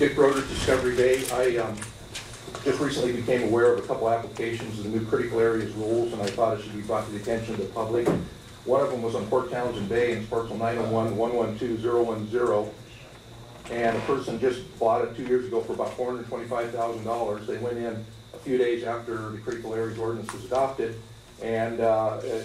Dick Broders, Discovery Bay. I just recently became aware of a couple applications of the new critical areas rules, and I thought it should be brought to the attention of the public. One of them was on Port Townsend Bay, and it's parcel 901-112-010. And a person just bought it 2 years ago for about $425,000. They went in a few days after the critical areas ordinance was adopted, and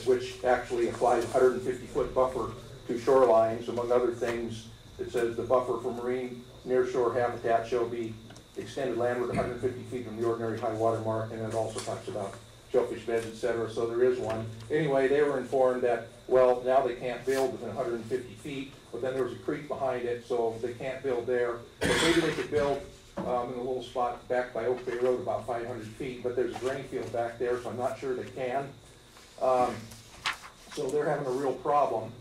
which actually applies a 150-foot buffer to shorelines. Among other things, it says the buffer for marine nearshore habitat shall be extended landward 150 feet from the ordinary high water mark, and it also talks about shellfish beds, etc. So there is one. Anyway, they were informed that, well, now they can't build within 150 feet, but then there was a creek behind it, so they can't build there. But maybe they could build in a little spot back by Oak Bay Road about 500 feet, but there's a drain field back there, so I'm not sure they can. So they're having a real problem.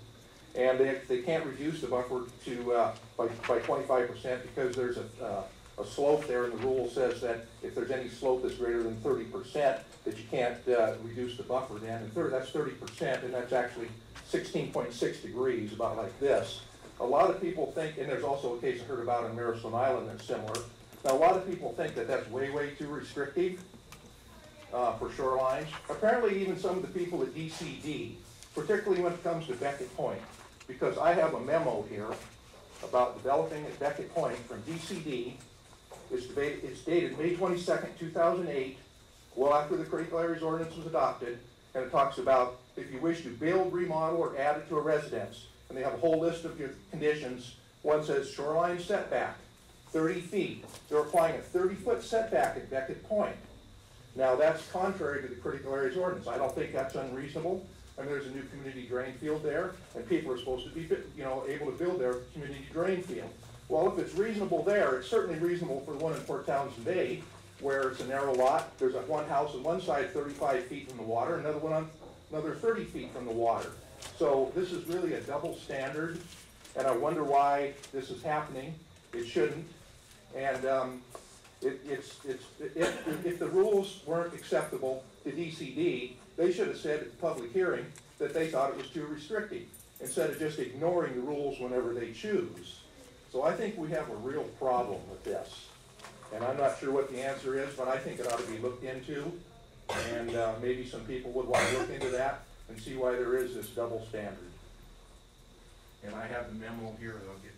And they can't reduce the buffer to by 25% because there's a slope there, and the rule says that if there's any slope that's greater than 30%, that you can't reduce the buffer then. And that's 30%, and that's actually 16.6 degrees, about like this. A lot of people think, and there's also a case I heard about in Marrowstone Island that's similar. Now, a lot of people think that that's way, way too restrictive for shorelines. Apparently, even some of the people at DCD, particularly when it comes to Beckett Point, because I have a memo here about developing at Beckett Point from DCD. It's dated May 22nd, 2008, well after the critical areas ordinance was adopted, and it talks about if you wish to build, remodel, or add it to a residence, and they have a whole list of your conditions. One says shoreline setback, 30 feet. They're applying a 30-foot setback at Beckett Point. Now that's contrary to the critical areas ordinance. I don't think that's unreasonable. I mean, there's a new community drain field there, and people are supposed to be, able to build their community drain field. Well, if it's reasonable there, it's certainly reasonable for the one in Port Townsend Bay, where it's a narrow lot. There's one house on one side 35 feet from the water, another one on another 30 feet from the water. So this is really a double standard, and I wonder why this is happening. It shouldn't. And if the rules weren't acceptable to DCD, they should have said at the public hearing that they thought it was too restrictive, instead of just ignoring the rules whenever they choose. So I think we have a real problem with this. And I'm not sure what the answer is, but I think it ought to be looked into. And maybe some people would want to look into that and see why there is this double standard. And I have the memo here that I'll get